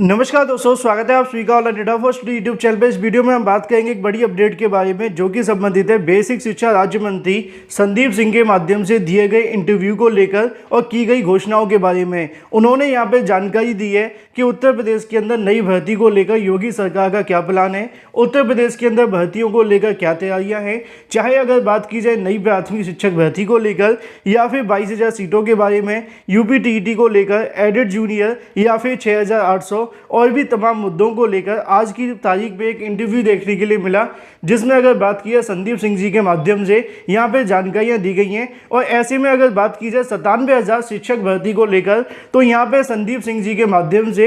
नमस्कार दोस्तों, स्वागत है आप सभी का all India first YouTube channel पे। इस वीडियो में हम बात करेंगे एक बड़ी अपडेट के बारे में जो कि संबंधित है बेसिक शिक्षा राज्य मंत्री संदीप सिंह के माध्यम से दिए गए इंटरव्यू को लेकर और की गई घोषणाओं के बारे में। उन्होंने यहाँ पे जानकारी दी है कि उत्तर प्रदेश के अंदर नई भर्ती को लेकर योगी सरकार का क्या प्लान है, उत्तर प्रदेश के अंदर भर्तियों को लेकर क्या तैयारियाँ हैं, चाहे अगर बात की जाए नई प्राथमिक शिक्षक भर्ती को लेकर या फिर 22,000 सीटों के बारे में, यूपी टीईटी को लेकर, एडेड जूनियर या फिर 6,800 और भी तमाम मुद्दों को लेकर आज की तारीख पे एक इंटरव्यू देखने के लिए मिला, जिसमें अगर बात की जाए संदीप सिंह जी के माध्यम से यहाँ पे जानकारियाँ दी गई हैं। और ऐसे में अगर बात की जाए 97,000 शिक्षक भर्ती को लेकर, तो यहाँ पे संदीप सिंह जी के माध्यम से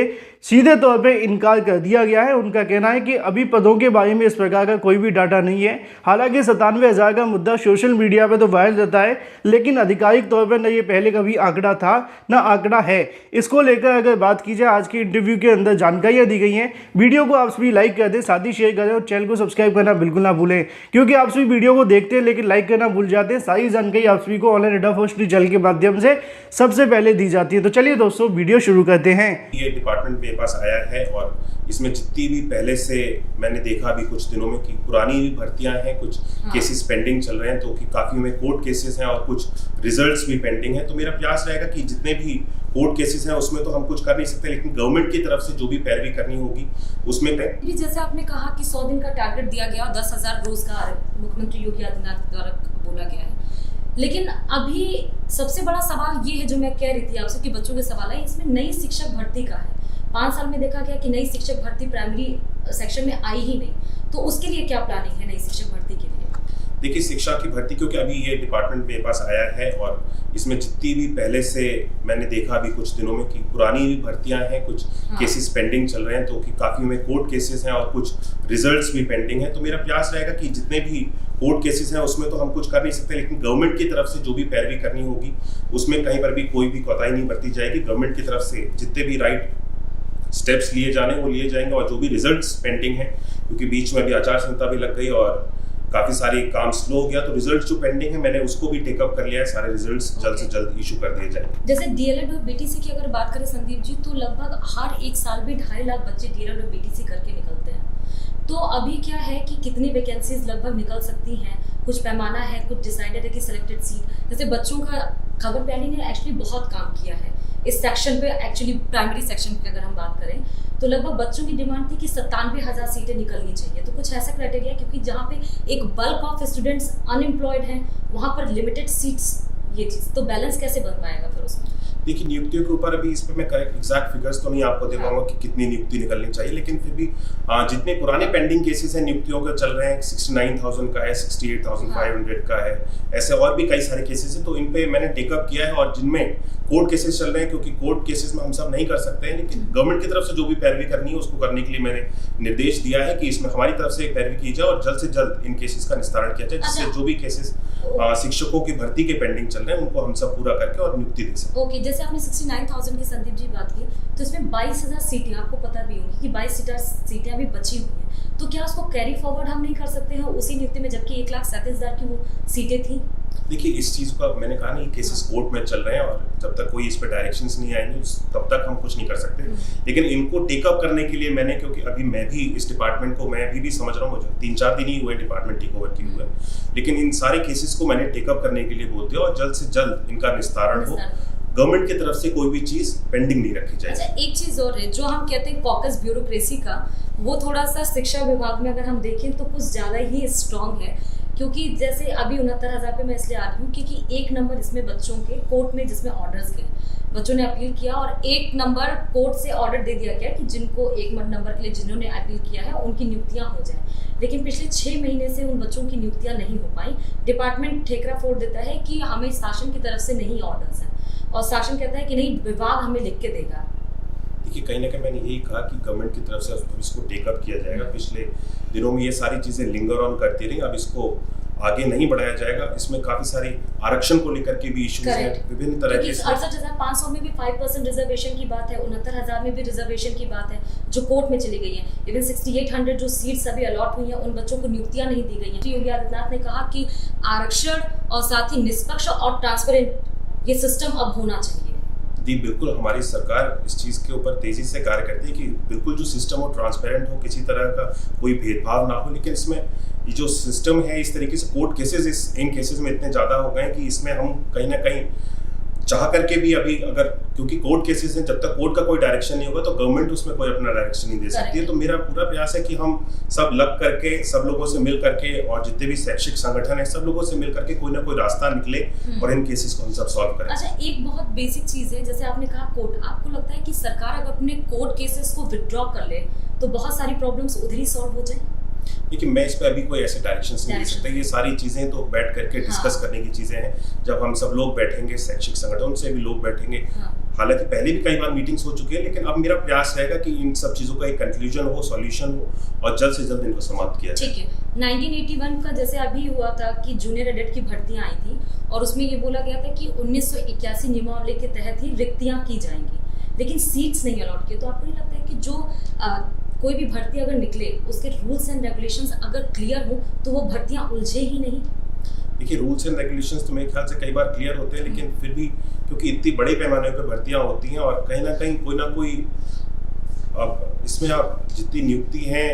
सीधे तौर पे इनकार कर दिया गया है। उनका कहना है कि अभी पदों के बारे में इस प्रकार का कोई भी डाटा नहीं है। हालांकि 97,000 का मुद्दा सोशल मीडिया पे तो वायरल रहता है, लेकिन आधिकारिक तौर पर न ये पहले कभी आंकड़ा था न आंकड़ा है। इसको लेकर अगर बात की जाए आज के इंटरव्यू के अंदर जानकारियाँ दी गई हैं। वीडियो को आप सभी लाइक कर दें, साथ ही शेयर करें और चैनल को सब्सक्राइब करना बिल्कुल ना भूलें, क्योंकि आप सभी वीडियो को देखते हैं लेकिन लाइक करना भूल जाते हैं। सारी जानकारी आप सभी को ऑनलाइन इंडिया फर्स्ट चैनल के माध्यम से सबसे पहले दी जाती है। तो चलिए दोस्तों, वीडियो शुरू करते हैं। ये डिपार्टमेंट मेरे पास आया है और इसमें जितनी भी पहले से मैंने देखा अभी कुछ दिनों में कि पुरानी भर्तियां हैं, कुछ केसेस पेंडिंग चल रहे हैं, तो कि काफ़ी में कोर्ट केसेस हैं और कुछ रिजल्ट्स भी पेंडिंग है। तो मेरा प्रयास रहेगा कि जितने भी कोर्ट केसेस हैं उसमें तो हम कुछ कर नहीं सकते, लेकिन गवर्नमेंट की तरफ से जो भी पैरवी करनी होगी उसमें जैसे आपने कहा कि 100 दिन का टारगेट दिया गया और 10,000 रोजगार मुख्यमंत्री योगी आदित्यनाथ द्वारा बोला गया है। लेकिन अभी सबसे बड़ा सवाल ये है जो मैं कह रही थी आपसे कि बच्चों के सवाल है, इसमें नई शिक्षक भर्ती का है। 5 साल में देखा गया कि नई शिक्षक भर्ती प्राइमरी सेक्शन में आई ही नहीं, तो उसके लिए क्या प्लानिंग है नई शिक्षक भर्ती के लिए? देखिए, शिक्षा की भर्ती क्योंकि अभी ये डिपार्टमेंट मेरे पास आया है और इसमें जितनी भी पहले से मैंने देखा अभी कुछ दिनों में कि पुरानी भर्तियां हैं, कुछ केसेस पेंडिंग चल रहे हैं, तो कि काफ़ी में कोर्ट केसेस हैं और कुछ रिजल्ट्स भी पेंडिंग है। तो मेरा प्रयास रहेगा कि जितने भी कोर्ट केसेस हैं उसमें तो हम कुछ कर नहीं सकते, लेकिन गवर्नमेंट की तरफ से जो भी पैरवी करनी होगी उसमें कहीं पर भी कोई भी कोताही नहीं बरती जाएगी। गवर्नमेंट की तरफ से जितने भी राइट स्टेप्स लिए जाने वो लिए जाएंगे और जो भी रिजल्ट्स पेंडिंग हैं, क्योंकि बीच में अभी आचार संहिता भी लग गई और काफ़ी सारे काम स्लो हो गया, तो रिजल्ट्स जो पेंडिंग है मैंने उसको भी टेकअप कर लिया है। सारे रिजल्ट्स जल्द से जल्द इशू कर दिए जाएंगे। जैसे डीएलएड और बीटीसी की अगर बात करें संदीप जी, तो लगभग हर एक साल में 2.5 लाख बच्चे डीएलएड और बीटीसी करके निकलते हैं। तो अभी क्या है कि कितनी वैकेंसीज लगभग निकल सकती हैं, कुछ पैमाना है, कुछ डिसाइडेड है कि सिलेक्टेड सीट। जैसे बच्चों का खबर प्लानिंग ने एक्चुअली बहुत काम किया है इस सेक्शन पे। एक्चुअली प्राइमरी सेक्शन पे अगर हम बात करें तो लगभग बच्चों की डिमांड थी कि 97,000 सीटें निकलनी चाहिए। तो कुछ ऐसा क्राइटेरिया, क्योंकि जहाँ पे एक बल्क ऑफ स्टूडेंट्स अनएम्प्लॉयड हैं वहाँ पर लिमिटेड सीट्स, ये चीज़ तो बैलेंस कैसे बन पाएगा फिर उसमें? देखिए, नियुक्तियों के ऊपर अभी इस पर मैं करेक्ट एग्जैक्ट फिगर्स तो नहीं आपको दे पाऊंगा कि कितनी नियुक्ति निकलनी चाहिए, लेकिन फिर भी जितने पुराने पेंडिंग केसेस हैं नियुक्तियों के चल रहे हैं, 69,000 का है, 68,500 का है, ऐसे और भी कई सारे केसेस हैं। तो इन पे मैंने टेकअप किया है और जिनमें कोर्ट केसेस चल रहे हैं, क्योंकि कोर्ट केसेस में हम सब नहीं कर सकते हैं, लेकिन गवर्नमेंट की तरफ से जो भी पैरवी करनी है उसको करने के लिए मैंने निर्देश दिया है कि इसमें हमारी तरफ से पैरवी की जाए और जल्द से जल्द इन केसेस का निस्तारण किया जाए, जिससे जो भी केसेस शिक्षकों की भर्ती के पेंडिंग चल रहे हैं उनको हम सब पूरा करके और नियुक्ति दे सकें। ओके, जैसे आपने 69,000 की संदीप जी बात की, तो इसमें 22,000 सीटें, आपको पता भी होगी कि 22 सीटें अभी बची हुई हैं, तो क्या उसको कैरी फॉरवर्ड हम नहीं कर सकते हैं उसी नियुक्ति में, जबकि 1,37,000 की वो सीटें थी? देखिए, इस चीज़ का मैंने कहा नहीं, केसेस कोर्ट में चल रहे हैं और जब तक कोई इस पर डायरेक्शंस नहीं आएंगे तब तक हम कुछ नहीं कर सकते। लेकिन इनको टेकअप करने के लिए मैंने, क्योंकि अभी मैं भी इस डिपार्टमेंट को मैं भी समझ रहा हूँ, मुझे 3-4 दिन ही हुए डिपार्टमेंट टेक ओवर किए हुए, लेकिन इन सारे केसेस को मैंने टेकअप करने के लिए बोल दिया और जल्द से जल्द इनका निस्तारण हो। गवर्नमेंट की तरफ से कोई भी चीज़ पेंडिंग नहीं रखी जाए। अच्छा, एक चीज़ और है जो हम कहते हैं कॉकस ब्यूरोक्रेसी का, वो थोड़ा सा शिक्षा विभाग में अगर हम देखें तो कुछ ज़्यादा ही स्ट्रॉन्ग है। क्योंकि जैसे अभी 69,000 पे मैं इसलिए आ रही हूँ क्योंकि 1 नंबर इसमें बच्चों के कोर्ट में जिसमें ऑर्डर्स गए, बच्चों ने अपील किया और 1 नंबर कोर्ट से ऑर्डर दे दिया गया कि जिनको 1 नंबर के लिए जिन्होंने अपील किया है उनकी नियुक्तियाँ हो जाएं। लेकिन पिछले 6 महीने से उन बच्चों की नियुक्तियाँ नहीं हो पाई। डिपार्टमेंट ठेकरा फोड़ देता है कि हमें शासन की तरफ से नहीं ऑर्डर्स हैं और शासन कहता है कि नहीं, विभाग हमें लिख के देगा। देखिए, कहीं ना कहीं मैंने यही कहा कि गवर्नमेंट की तरफ से इसको टेकअप किया जाएगा। पिछले दिनों में ये सारी चीज़ें लिंगर ऑन करती रही, अब इसको आगे नहीं बढ़ाया जाएगा। इसमें काफ़ी सारी आरक्षण को लेकर के भी इश्यूज हैं, विभिन्न तरह के। 68,500 में भी 5% रिजर्वेशन की बात है, 69,000 में भी रिजर्वेशन की बात है जो कोर्ट में चली गई है। इवन 6800 जो सीट्स अभी अलॉट हुई हैं उन बच्चों को नियुक्तियां नहीं दी गई हैं। योगी आदित्यनाथ ने कहा कि आरक्षण और साथ ही निष्पक्ष और ट्रांसपेरेंट ये सिस्टम अब होना चाहिए। जी बिल्कुल, हमारी सरकार इस चीज़ के ऊपर तेज़ी से कार्य करती है कि बिल्कुल जो सिस्टम हो ट्रांसपेरेंट हो, किसी तरह का कोई भेदभाव ना हो। लेकिन इसमें ये जो सिस्टम है, इस तरीके से कोर्ट केसेस इन केसेस में इतने ज़्यादा हो गए कि इसमें हम कहीं ना कहीं चाह करके भी अभी अगर, क्योंकि कोर्ट केसेस हैं, जब तक कोर्ट का कोई डायरेक्शन नहीं होगा तो गवर्नमेंट उसमें कोई अपना डायरेक्शन नहीं दे सकती है। तो मेरा पूरा प्रयास है कि हम सब लग करके, सब लोगों से मिल करके, और जितने भी शैक्षिक संगठन है सब लोगों से मिल करके कोई ना कोई रास्ता निकले और इन केसेस को हम सब सॉल्व करें। अच्छा, एक बहुत बेसिक चीज़ है, जैसे आपने कहा कोर्ट, आपको लगता है कि सरकार अगर अपने कोर्ट केसेस को विथड्रॉ कर ले तो बहुत सारी प्रॉब्लम्स उधर ही सॉल्व हो जाए? देखिए, मैं इस पर अभी कोई ऐसे डायरेक्शंस नहीं दे सकता। ये सारी चीज़ें तो बैठ करके डिस्कस करने की चीज़ें हैं। जब हम सब लोग बैठेंगे, शैक्षिक संगठन से भी लोग बैठेंगे, हालांकि पहले भी कई बार मीटिंग्स हो चुकी है, लेकिन अब मेरा प्रयास रहेगा कि इन सब चीज़ों का एक कंक्लूजन हो, सॉल्यूशन हो और जल्द से जल्द इनको समाप्त किया जाए। ठीक है, 1981 का जैसे अभी हुआ था कि जूनियर कैडेट की भर्तियां आई थी और उसमें ये बोला गया था कि 1981 नियमावली के तहत ही रिक्तियां की जाएंगी, लेकिन सीट्स नहीं अलॉट किए। तो आपको नहीं लगता है कि जो कोई भी भर्ती अगर निकले, उसके रूल्स एंड रेगुलेशंस अगर क्लियर हो तो वो भर्तियां उलझे ही नहीं? देखिए, रूल्स एंड रेगुलेशंस तो मेरे ख्याल से कई बार क्लियर होते हैं, लेकिन फिर भी क्योंकि इतनी बड़े पैमाने पर भर्तियां होती हैं और कहीं ना कोई अब इसमें आप जितनी नियुक्ति हैं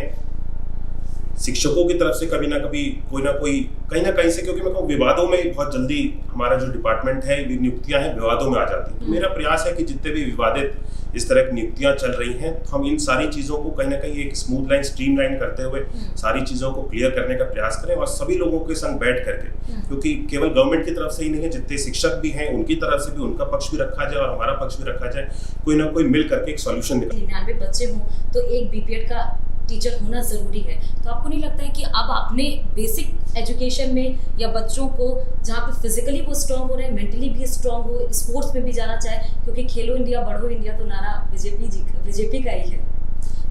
शिक्षकों की तरफ से कभी ना कभी कोई ना कोई कहीं ना कहीं से, क्योंकि मैं कहूँ विवादों में बहुत जल्दी हमारा जो डिपार्टमेंट है, नियुक्तियां हैं विवादों में आ जाती हैं। तो मेरा प्रयास है कि जितने भी विवादित इस तरह की नियुक्तियां चल रही हैं, हम इन सारी चीज़ों को कहीं ना कहीं एक स्मूथ लाइन, स्ट्रीम लाइन करते हुए सारी चीज़ों को क्लियर करने का प्रयास करें और सभी लोगों के संग बैठ करके, क्योंकि केवल गवर्नमेंट की तरफ से ही नहीं है, जितने शिक्षक भी हैं उनकी तरफ से भी उनका पक्ष भी रखा जाए और हमारा पक्ष भी रखा जाए, कोई ना कोई मिल करके एक सॉल्यूशन निकले। 99 बच्चे हों तो एक बीपीएड का टीचर होना ज़रूरी है। तो आपको नहीं लगता है कि अब अपने बेसिक एजुकेशन में या बच्चों को जहाँ पे फिजिकली वो स्ट्रांग हो रहे हैं, मेंटली भी स्ट्रांग हो, स्पोर्ट्स में भी जाना चाहे, क्योंकि खेलो इंडिया बढ़ो इंडिया तो नारा बीजेपी का ही है।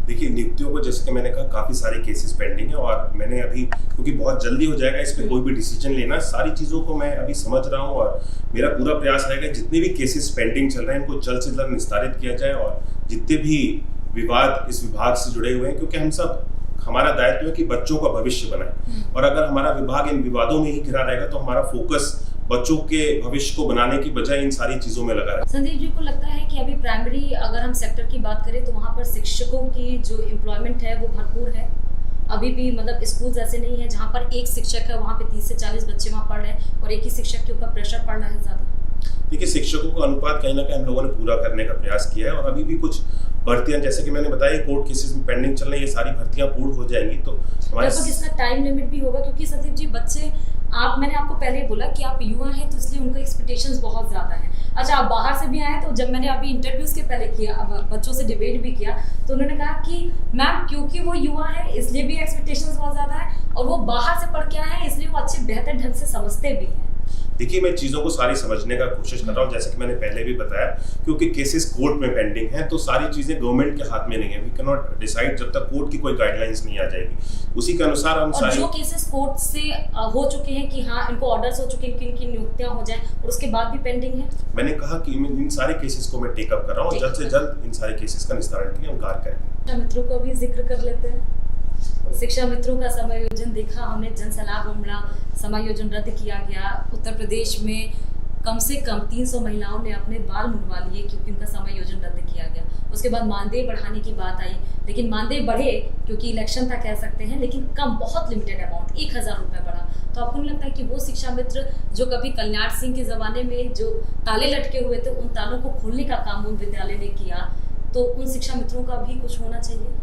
देखिए, नियुक्तियों को जैसे कि मैंने कहा काफ़ी सारे केसेस पेंडिंग है और मैंने अभी, क्योंकि बहुत जल्दी हो जाएगा इस पर कोई भी डिसीजन लेना, सारी चीज़ों को मैं अभी समझ रहा हूँ और मेरा पूरा प्रयास रहेगा जितने भी केसेस पेंडिंग चल रहे हैं इनको जल्द से जल्द निस्तारित किया जाए और जितने भी विवाद इस विभाग से जुड़े हुए हैं, क्योंकि हम सब, हमारा दायित्व है कि बच्चों का भविष्य बनाए और अगर हमारा विभाग इन विवादों में ही घिरा रहेगा तो हमारा फोकस बच्चों के भविष्य को बनाने की बजाय इन सारी चीज़ों में लगा रहेगा। संदीप जी को लगता है कि अभी प्राइमरी अगर हम सेक्टर की बात करें तो वहाँ पर शिक्षकों की जो एम्प्लॉयमेंट है वो भरपूर है? अभी भी मतलब स्कूल्स ऐसे नहीं है जहाँ पर एक शिक्षक है, वहाँ पे 30 से 40 बच्चे वहाँ पढ़ रहे हैं और एक ही शिक्षक के ऊपर प्रेशर पड़ रहा है ज़्यादा? देखिए, शिक्षकों का अनुपात कहीं ना कहीं हम लोगों ने पूरा करने का प्रयास किया है और अभी भी कुछ भर्तियां, जैसे कि मैंने बताया, कोर्ट केसेस में पेंडिंग चल रही है, ये सारी भर्तियां पूर्ण हो जाएंगी तो हमारे इसका टाइम लिमिट भी होगा, क्योंकि संदीप जी बच्चे, मैंने आपको पहले बोला कि आप युवा हैं तो इसलिए उनका एक्सपेक्टेशंस बहुत ज़्यादा है। अच्छा, आप बाहर से भी आए, तो जब मैंने अभी इंटरव्यूज़ के पहले किया, बच्चों से डिबेट भी किया, तो उन्होंने कहा कि मैम क्योंकि वो युवा है इसलिए भी एक्सपेक्टेशंस बहुत ज़्यादा है और वो बाहर से पढ़ के आए हैं इसलिए वो अच्छे बेहतर ढंग से समझते भी हैं। देखिए, मैं चीज़ों को सारी समझने का कोशिश कर रहा हूँ, जैसे कि मैंने पहले भी बताया, क्योंकि केसेस कोर्ट में पेंडिंग हैं तो सारी चीज़ें गवर्नमेंट के हाथ में नहीं है। वी कैन नॉट डिसाइड जब तक कोर्ट की कोई गाइडलाइंस नहीं आ जाएगी, उसी के अनुसार हम और जो केसेस कोर्ट से हो चुके हैं कि हाँ इनको ऑर्डर्स हो चुके हैं कि इनकी नियुक्तियां हो जाएं और उसके बाद भी पेंडिंग है, मैंने कहा कि इन सारे केसेस को मैं टेकअप कर रहा हूँ, जल्द से जल्द इन सारे केसेस का निस्तारण के लिए हम कार्य करेंगे। मित्रों को भी जिक्र कर लेते हैं। शिक्षा मित्रों का समायोजन देखा हमने, जन सलाह मामला समायोजन रद्द किया गया। उत्तर प्रदेश में कम से कम 300 महिलाओं ने अपने बाल मुंडवा लिए क्योंकि उनका समायोजन रद्द किया गया। उसके बाद मानदेय बढ़ाने की बात आई, लेकिन मानदेय बढ़े क्योंकि इलेक्शन था कह सकते हैं, लेकिन कम, बहुत लिमिटेड अमाउंट, 1000 रुपये बढ़ा। तो आपको नहीं लगता है कि वो शिक्षा मित्र जो कभी कल्याण सिंह के ज़माने में जो ताले लटके हुए थे उन तालों को खोलने का काम उन विद्यालय ने किया, तो उन शिक्षा मित्रों का भी कुछ होना चाहिए?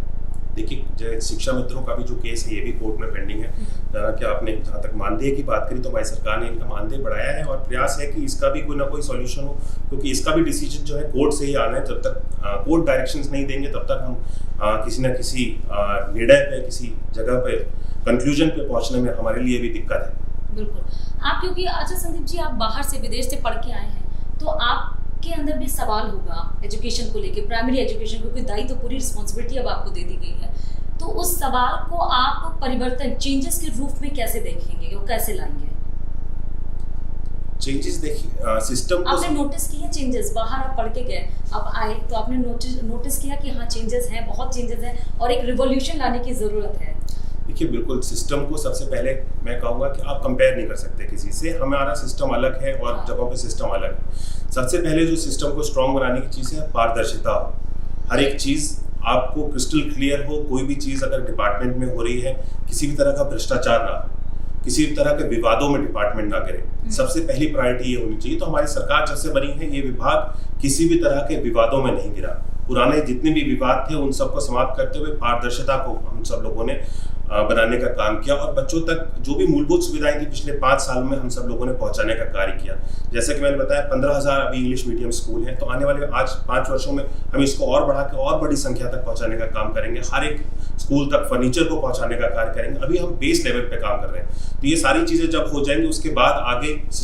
देखिए, शिक्षा मित्रों का भी जो केस है ये भी कोर्ट में पेंडिंग है। कि आपने जहाँ तक मानदेय की बात करी तो हमारी सरकार ने इनका मानदेय बढ़ाया है और प्रयास है कि इसका भी कोई ना कोई सॉल्यूशन हो, क्योंकि इसका भी डिसीजन जो है कोर्ट से ही आना है। जब तक कोर्ट डायरेक्शंस नहीं देंगे तब तक हम किसी न किसी निर्णय पे, किसी जगह पे, कंक्लूजन पे पहुँचने में हमारे लिए भी दिक्कत है। बिल्कुल। आप क्योंकि अच्छा संदीप जी, आप बाहर से, विदेश से पढ़ के आए हैं तो आप के अंदर भी सवाल होगा एजुकेशन को लेके, प्राइमरी एजुकेशन को, कोई दायित्व, पूरी रिस्पॉन्सिबिलिटी अब आपको दे दी गई है, तो उस सवाल को आप परिवर्तन, चेंजेस के रूप में कैसे देखेंगे और कैसे लाएंगे? चेंजेस देखिए, सिस्टम को आपने नोटिस किया चेंजेस? बाहर आप पढ़ के गए, आप आए तो आपने नोटिस किया कि हाँ चेंजेस हैं, बहुत चेंजेस हैं और एक रिवॉल्यूशन लाने की ज़रूरत है। देखिए बिल्कुल सिस्टम को सबसे पहले मैं कहूँगा कि आप कंपेयर नहीं कर सकते किसी से, हमारा सिस्टम अलग है और जगहों पे सिस्टम अलग है। सबसे पहले जो सिस्टम को स्ट्रॉन्ग बनाने की चीज़ है पारदर्शिता हो, हर एक चीज़ आपको क्रिस्टल क्लियर हो, कोई भी चीज़ अगर डिपार्टमेंट में हो रही है किसी भी तरह का भ्रष्टाचार ना हो, किसी भी तरह के विवादों में डिपार्टमेंट ना करे, सबसे पहली प्रायोरिटी ये होनी चाहिए। तो हमारी सरकार जब से बनी है ये विभाग किसी भी तरह के विवादों में नहीं गिरा, पुराने जितने भी विवाद थे उन सबको समाप्त करते हुए पारदर्शिता को हम सब लोगों ने बनाने का काम किया और बच्चों तक जो भी मूलभूत सुविधाएं थी पिछले 5 साल में हम सब लोगों ने पहुंचाने का कार्य किया। जैसे कि मैंने बताया 15,000 अभी इंग्लिश मीडियम स्कूल हैं, तो आने वाले आज 5 वर्षों में हम इसको और बढ़ा के और बड़ी संख्या तक पहुंचाने का काम करेंगे, हर एक स्कूल तक फर्नीचर को पहुंचाने का कार्य करेंगे। अभी हम बेस लेवल पे काम कर रहे हैं, तो ये सारी चीज़ें जब हो जाएंगी उसके बाद आगे